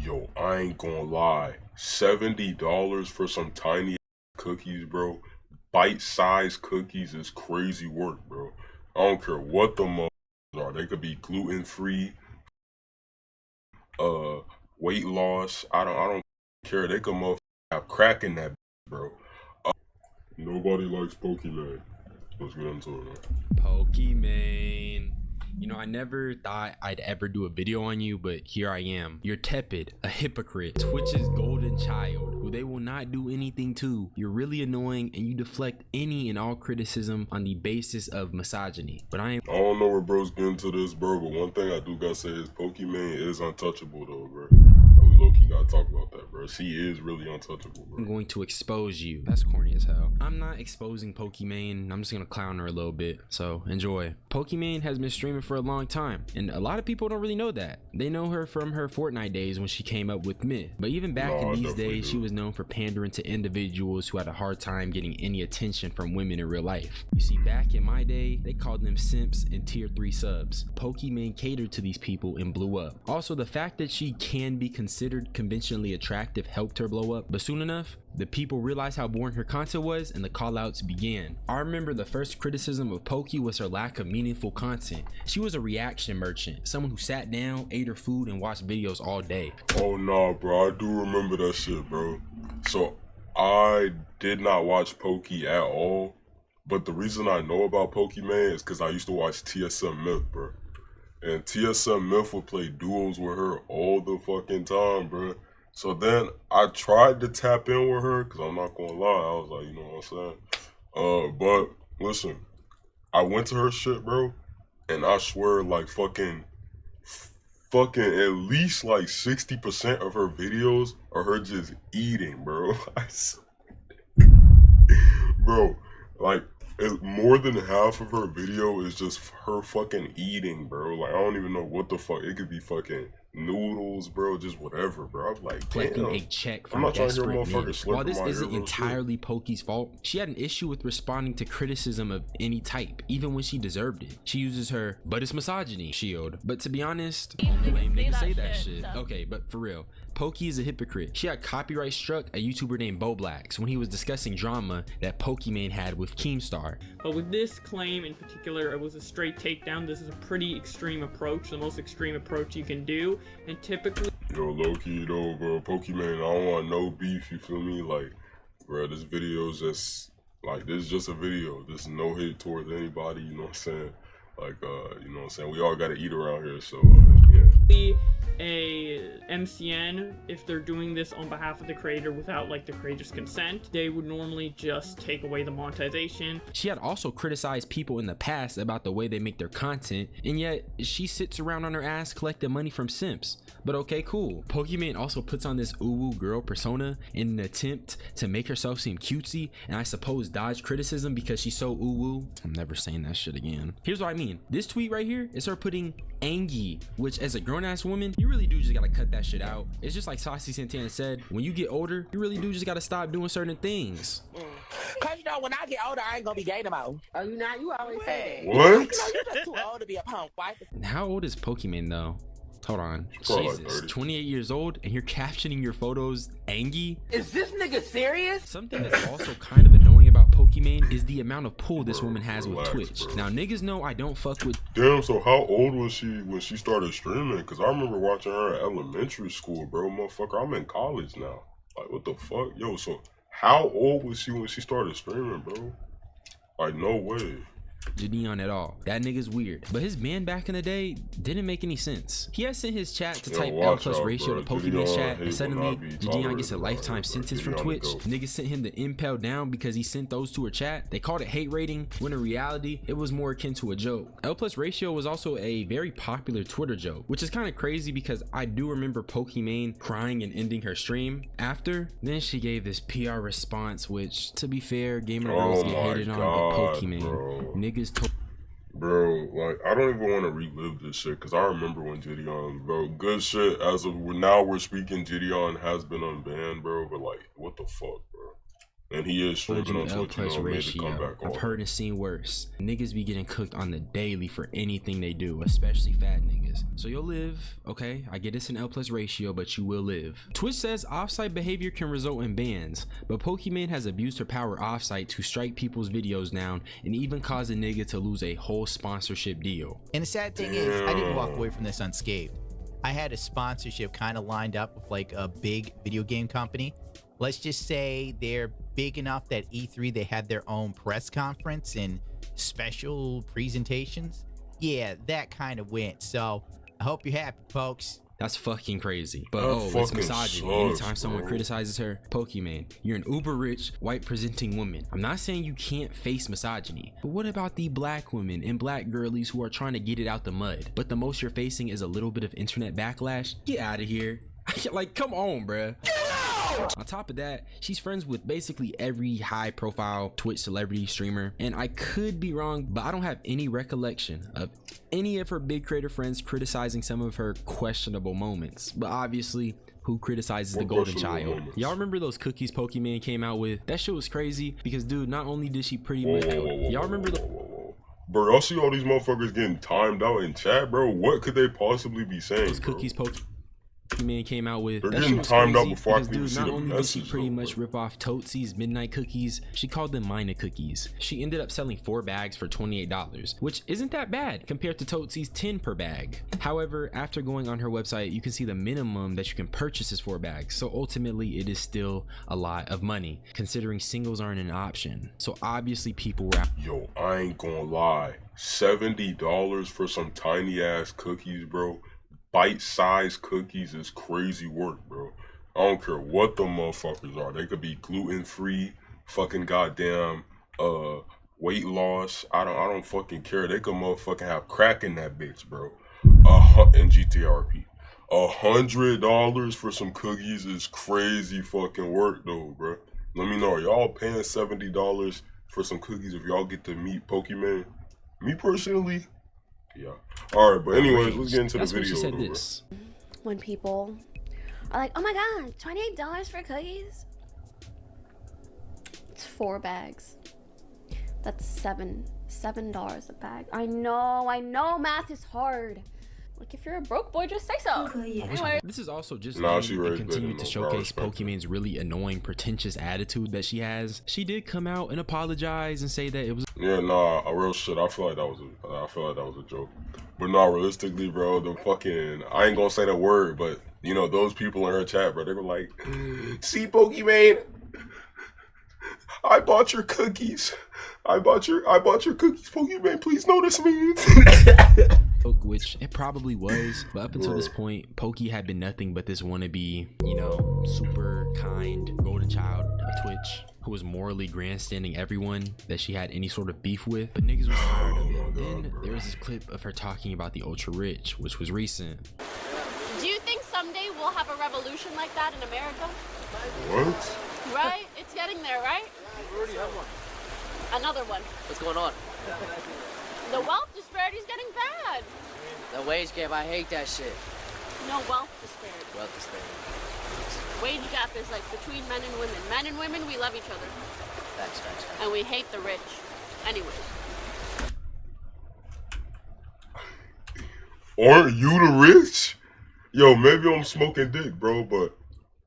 Yo, I ain't gonna lie. $70 for some tiny cookies, bro. Bite-sized cookies is crazy work, bro. I don't care what the motherfuckers are. They could be gluten-free, uh, weight loss. I don't care. They could motherfucker have crack in that, bro. Nobody likes Pokimane. Let's get into it, man. Pokimane. You know, I never thought I'd ever do a video on you, but here I am. You're tepid, a hypocrite, Twitch's golden child, who they will not do anything to. You're really annoying, and you deflect any and all criticism on the basis of misogyny. But I don't know where bro's getting to this, bro, but one thing I do gotta say is Pokimane is untouchable, though, bro. We low-key gotta talk about that, bro. She is really untouchable, bro. I'm going to expose you. That's corny as hell. I'm not exposing Pokimane. I'm just gonna clown her a little bit, so enjoy. Pokimane has been streaming for a long time, and a lot of people don't really know that. They know her from her Fortnite days when she came up with Myth. But even back in these days, she was known for pandering to individuals who had a hard time getting any attention from women in real life. You see, back in my day, they called them simps and tier 3 subs. Pokimane catered to these people and blew up. Also, the fact that she can be considered conventionally attractive helped her blow up, but soon enough, the people realized how boring her content was and the call-outs began. I remember the first criticism of Poki was her lack of meaningful content. She was a reaction merchant, someone who sat down, ate her food, and watched videos all day. Oh nah, bro, I do remember that shit, bro. So I did not watch Poki at all, but the reason I know about Pokimane is because I used to watch TSM Myth, bro. And TSM Myth would play duos with her all the fucking time, bro. So then I tried to tap in with her, because I'm not gonna lie, I was like, you know what I'm saying? But listen, I went to her shit, bro, and I swear like fucking at least like 60% of her videos are her just eating, bro. Bro, like more than half of her video is just her fucking eating, bro. Like I don't even know what the fuck. It could be fucking noodles, bro, just whatever, bro. I'm like, collecting a check from I'm not trying to hear desperate men. motherfuckers slurping While this my isn't ear, entirely Poki's fault, she had an issue with responding to criticism of any type, even when she deserved it. She uses her "but it's misogyny" shield. But to be honest, only lame niggas say that shit. Okay, but for real, Poki is a hypocrite. She had copyright struck a YouTuber named Boblax when he was discussing drama that Pokimane had with Keemstar. But with this claim in particular, it was a straight takedown. This is a pretty extreme approach, the most extreme approach you can do. And typically, yo, low-key though, bro, Pokimane, I don't want no beef, you feel me? Like, bro, this video is just, like, this is just a video. There's no hate towards anybody, you know what I'm saying? Like, you know what I'm saying? We all gotta eat around here, so, yeah. A MCN, if they're doing this on behalf of the creator without like the creator's consent, they would normally just take away the monetization. She had also criticized people in the past about the way they make their content, and yet she sits around on her ass collecting money from simps. But okay, cool. Pokimane also puts on this uwu girl persona in an attempt to make herself seem cutesy, and I suppose dodge criticism because she's so uwu. I'm never saying that shit again. Here's what I mean. This tweet right here is her putting Angie, which as a grown-ass woman, you really do just gotta cut that shit out. It's just like Saucy Santana said, when you get older, you really do just gotta stop doing certain things. Cause you know, when I get older, I ain't gonna be gay no more. Oh, you not? You always say that. What? You know, you're just too old to be a punk wife. How old is Pokimane though? Hold on. Jesus, like 28 years old and you're captioning your photos Angie? Is this nigga serious? Something that's also kind of annoying about Pokimane is the amount of pull this woman has with Twitch. Bro. Now niggas know I don't fuck with. Damn, so how old was she when she started streaming? Because I remember watching her at elementary school, bro. Motherfucker, I'm in college now. Like, what the fuck? Yo, so how old was she when she started streaming, bro? Like, no way. Jadion at all. That nigga's weird. But his ban back in the day didn't make any sense. He had sent his chat to type L plus ratio to Pokimane's chat, and suddenly Jadion gets a lifetime sentence from Twitch. Niggas sent him the impel down because he sent those to her chat. They called it hate rating, when in reality, it was more akin to a joke. L plus ratio was also a very popular Twitter joke, which is kind of crazy because I do remember Pokimane crying and ending her stream after. Then she gave this PR response, which, to be fair, gamer girls get hated on, but Pokimane, niggas bro, like, I don't even want to relive this shit, because I remember when Gideon, bro, good shit, as of now we're speaking, Gideon has been unbanned, bro, but like, what the fuck, bro? And he is Told streaming you on L Twitch, you plus know, made a comeback. ratio. I've heard and seen worse. Niggas be getting cooked on the daily for anything they do, especially fat niggas. So you'll live, okay? I get it's an L plus ratio, but you will live. Twitch says offsite behavior can result in bans, but Pokimane has abused her power offsite to strike people's videos down and even cause a nigga to lose a whole sponsorship deal. And the sad thing is, I didn't walk away from this unscathed. I had a sponsorship kind of lined up with like a big video game company. Let's just say they're big enough that E3, they had their own press conference and special presentations. Yeah, that kind of went. So I hope you're happy, folks. That's fucking crazy. But That it's fucking misogyny. sucks, Anytime someone bro. criticizes her, Pokimane, you're an uber rich, white presenting woman. I'm not saying you can't face misogyny, but what about the black women and black girlies who are trying to get it out the mud, but the most you're facing is a little bit of internet backlash? Get out of here. Like, come on, bruh. On top of that, she's friends with basically every high profile Twitch celebrity streamer, and I could be wrong, but I don't have any recollection of any of her big creator friends criticizing some of her questionable moments. But obviously, who criticizes the What golden questionable child? moments? Y'all remember those cookies Pokimane came out with? That shit was crazy because, dude, not only did she pretty Whoa, much whoa, whoa, whoa, y'all whoa, remember the whoa, whoa, whoa. Bro, y'all see all these motherfuckers getting timed out in chat, bro? What could they possibly be saying, those bro? cookies Pokimane came out with? They're That getting shit was timed out crazy before I because, can even dude, see not the only did she message, pretty though, much bro. rip off Tootsie's midnight cookies, she called them Mina cookies. She ended up selling 4 bags for $28, which isn't that bad compared to Tootsie's 10 per bag. However, after going on her website, you can see the minimum that you can purchase is 4 bags. So ultimately, it is still a lot of money, considering singles aren't an option. So obviously, people were Yo, I ain't gonna lie. $70 for some tiny ass cookies, bro. Bite-sized cookies is crazy work, bro. I don't care what the motherfuckers are. They could be gluten-free, fucking goddamn weight loss. I don't fucking care. They could motherfucking have crack in that bitch, bro. In GTRP. $100 for some cookies is crazy fucking work though, bro. Let me know, are y'all paying $70 for some cookies if y'all get to meet Pokimane? Me personally, yeah. Alright, but anyways, let's get into That's the when video she said though, bro. this. When people are like, oh my god, $28 for cookies? It's 4 bags. That's $7 a bag. I know math is hard. Like, if you're a broke boy, just say so. Anyway. This is also just Nah, to she raised continue it, to no, bro, I showcase respect it. Pokimane's really annoying, pretentious attitude that she has. She did come out and apologize and say that it was Yeah, nah, a real shit. I feel like that was a joke. But nah, realistically, bro, the fucking, I ain't gonna say the word, but you know, those people in her chat, bro, they were like, see, Pokimane, I bought your cookies. I bought your cookies, Pokimane. Please notice me. which it probably was, but up until this point, Poki had been nothing but this wannabe, you know, super kind golden child of Twitch who was morally grandstanding everyone that she had any sort of beef with, but niggas was tired of it. Then there was this clip of her talking about the ultra rich, which was recent. Do you think someday we'll have a revolution like that in America? What? Right? It's getting there, right? We already have one. Another one. What's going on? The wealth disparity is getting bad. The wage gap, I hate that shit. No, wealth disparity. Wealth disparity. Wage gap is like between men and women. Men and women, we love each other. Facts. And we hate the rich. Anyways. Aren't you the rich? Yo, maybe I'm smoking dick, bro, but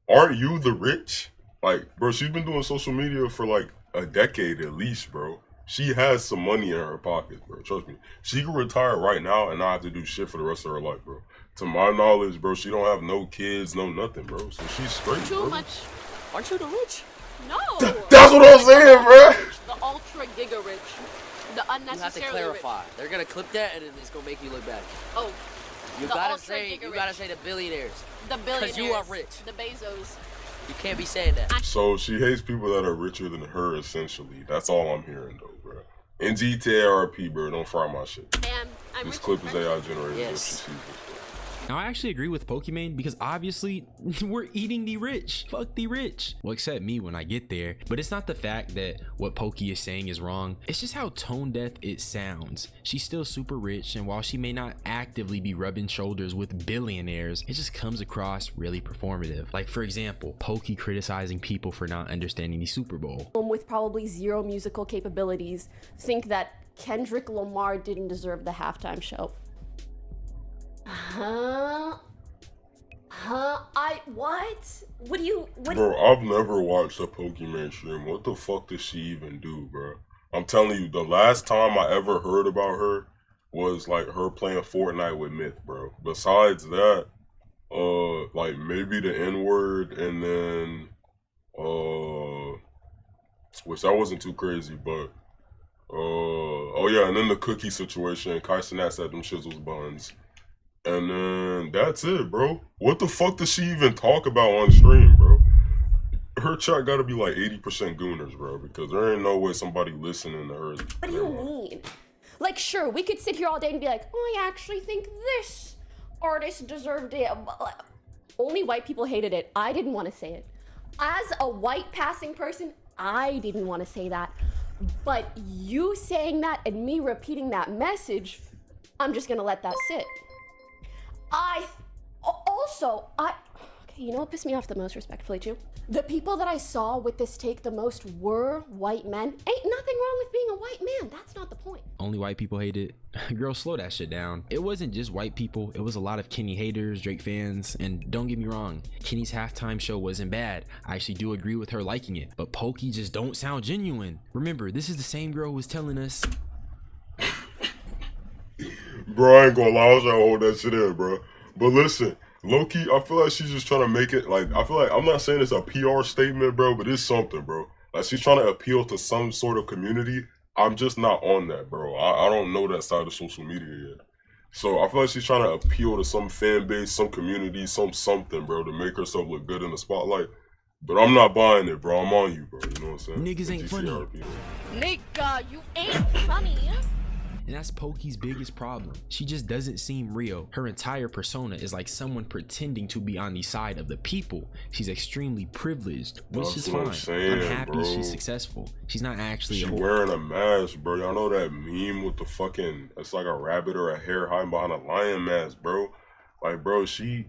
aren't you the rich? Like, bro, she's been doing social media for like a decade at least, bro. She has some money in her pocket, bro. Trust me. She can retire right now and not have to do shit for the rest of her life, bro. To my knowledge, bro, she don't have no kids, no nothing, bro. So she's straight, Too bro. much. Aren't you the rich? No. That's what I'm saying, bro. The ultra giga rich. The You have to unnecessarily clarify. They're gonna clip that and it's gonna make you look bad. rich. Oh. You The gotta ultra say giga rich. the billionaires. The billionaires. you are rich. The Bezos. You can't be saying that. So she hates people that are richer than her, essentially. That's all I'm hearing, though, bro. In GTRP, bro, don't fry my shit. And I'm This rich clip in is friendship. AI generated. Yes. So she sees this, Now, I actually agree with Pokimane because obviously we're eating the rich. Fuck the rich. Well, except me when I get there. But it's not the fact that what Poki is saying is wrong. It's just how tone deaf it sounds. She's still super rich, and while she may not actively be rubbing shoulders with billionaires, it just comes across really performative. Like, for example, Poki criticizing people for not understanding the Super Bowl. With probably zero musical capabilities, think that Kendrick Lamar didn't deserve the halftime show. What? Bro, I've never watched a Pokimane stream. What the fuck does she even do, bro? I'm telling you, the last time I ever heard about her was like her playing Fortnite with Myth, bro. Besides that, like maybe the N-word, and then which that wasn't too crazy, but oh yeah, and then the cookie situation. Kai Cenat said them shits was buns. And then that's it, bro. What the fuck does she even talk about on stream, bro? Her chat gotta be like 80% gooners, bro, because there ain't no way somebody listening to her. What do you mean? Like, sure, we could sit here all day and be like, oh, I actually think this artist deserved it. Only white people hated it. I didn't want to say it. As a white passing person, I didn't want to say that. But you saying that and me repeating that message, I'm just gonna let that sit. Okay, you know what pissed me off the most, respectfully, too? The people that I saw with this take the most were white men. Ain't nothing wrong with being a white man. That's not the point. Only white people hate it. Girl, slow that shit down. It wasn't just white people. It was a lot of Kenny haters, Drake fans, and don't get me wrong, Kenny's halftime show wasn't bad. I actually do agree with her liking it, but Poki just don't sound genuine. Remember, this is the same girl who was telling us. Bro, I ain't gonna lie, I was trying to hold that shit in, bro. But listen, low-key, I feel like she's just trying to make it, like, I feel like, I'm not saying it's a PR statement, bro, but it's something, bro. Like, she's trying to appeal to some sort of community. I'm just not on that, bro. I don't know that side of social media yet. So I feel like she's trying to appeal to some fan base, some community, something, bro, to make herself look good in the spotlight. But I'm not buying it, bro. I'm on you, bro. You know what I'm saying? Niggas ain't funny. Nigga, you ain't funny. And that's Poki's biggest problem. She just doesn't seem real. Her entire persona is like someone pretending to be on the side of the people. She's extremely privileged, which is fine. I'm happy bro. She's successful. She's not actually She wearing a mask, bro. Y'all know that meme with the fucking, it's like a rabbit or a hare hiding behind a lion mask, bro. Like, bro, she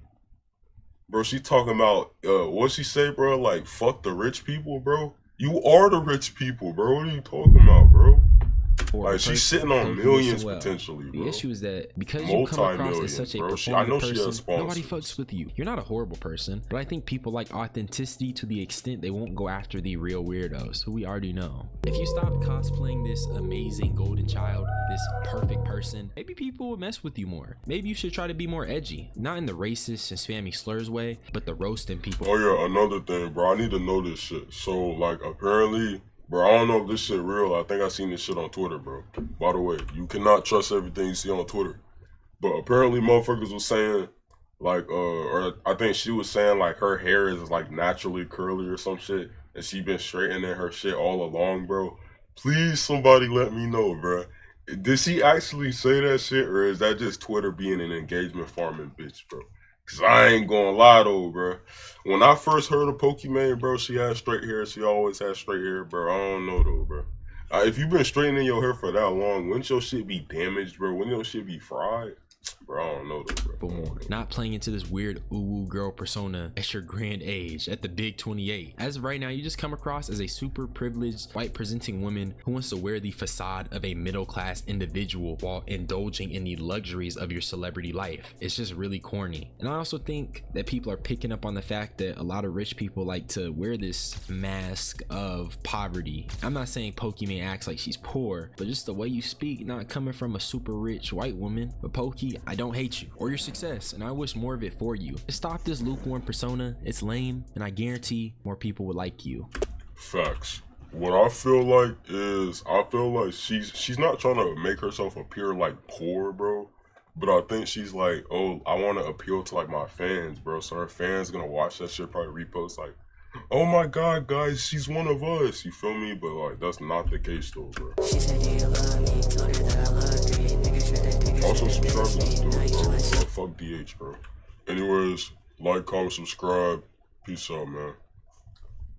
talking about, what she say, bro? Like, fuck the rich people, bro. You are the rich people, bro. What are you talking about, bro? Like, she's sitting on millions potentially, bro. The issue is that because you come across as such a performative person, nobody fucks with you. You're not a horrible person, but I think people like authenticity to the extent they won't go after the real weirdos, who we already know. If you stop cosplaying this amazing golden child, this perfect person, maybe people would mess with you more. Maybe you should try to be more edgy, not in the racist and spammy slurs way, but the roasting people. Oh yeah, another thing, bro. I need to know this shit. So, like, apparently, bro, I don't know if this shit real. I think I seen this shit on Twitter, bro. By the way, you cannot trust everything you see on Twitter. But apparently motherfuckers was saying, like, or I think she was saying, like, her hair is, like, naturally curly or some shit. And she been straightening her shit all along, bro. Please, somebody let me know, bro. Did she actually say that shit? Or is that just Twitter being an engagement farming bitch, bro? Cause I ain't gonna lie though, bro. When I first heard of Pokimane, bro, she had straight hair. She always had straight hair, bro. I don't know though, bro. If you've been straightening your hair for that long, wouldn't your shit be damaged, bro? Wouldn't your shit be fried? Bro, I don't know though, bro. But more, not playing into this weird ooh girl persona at your grand age, at the big 28. As of right now, you just come across as a super privileged, white presenting woman who wants to wear the facade of a middle class individual while indulging in the luxuries of your celebrity life. It's just really corny. And I also think that people are picking up on the fact that a lot of rich people like to wear this mask of poverty. I'm not saying Pokimane acts like she's poor, but just the way you speak, not coming from a super rich white woman. But Poki, I don't hate you or your success, and I wish more of it for you. Just stop this lukewarm persona. It's lame, and I guarantee more people would like you. Facts. What I feel like is, I feel like she's not trying to make herself appear like poor, bro. But I think she's like, oh, I want to appeal to like my fans, bro. So her fans gonna watch that shit, probably repost like, oh my god, guys, she's one of us. You feel me? But like, that's not the case though, bro. Also, likes and subscribers, dude. Fuck DH, bro. Anyways, like, comment, subscribe. Peace out, man.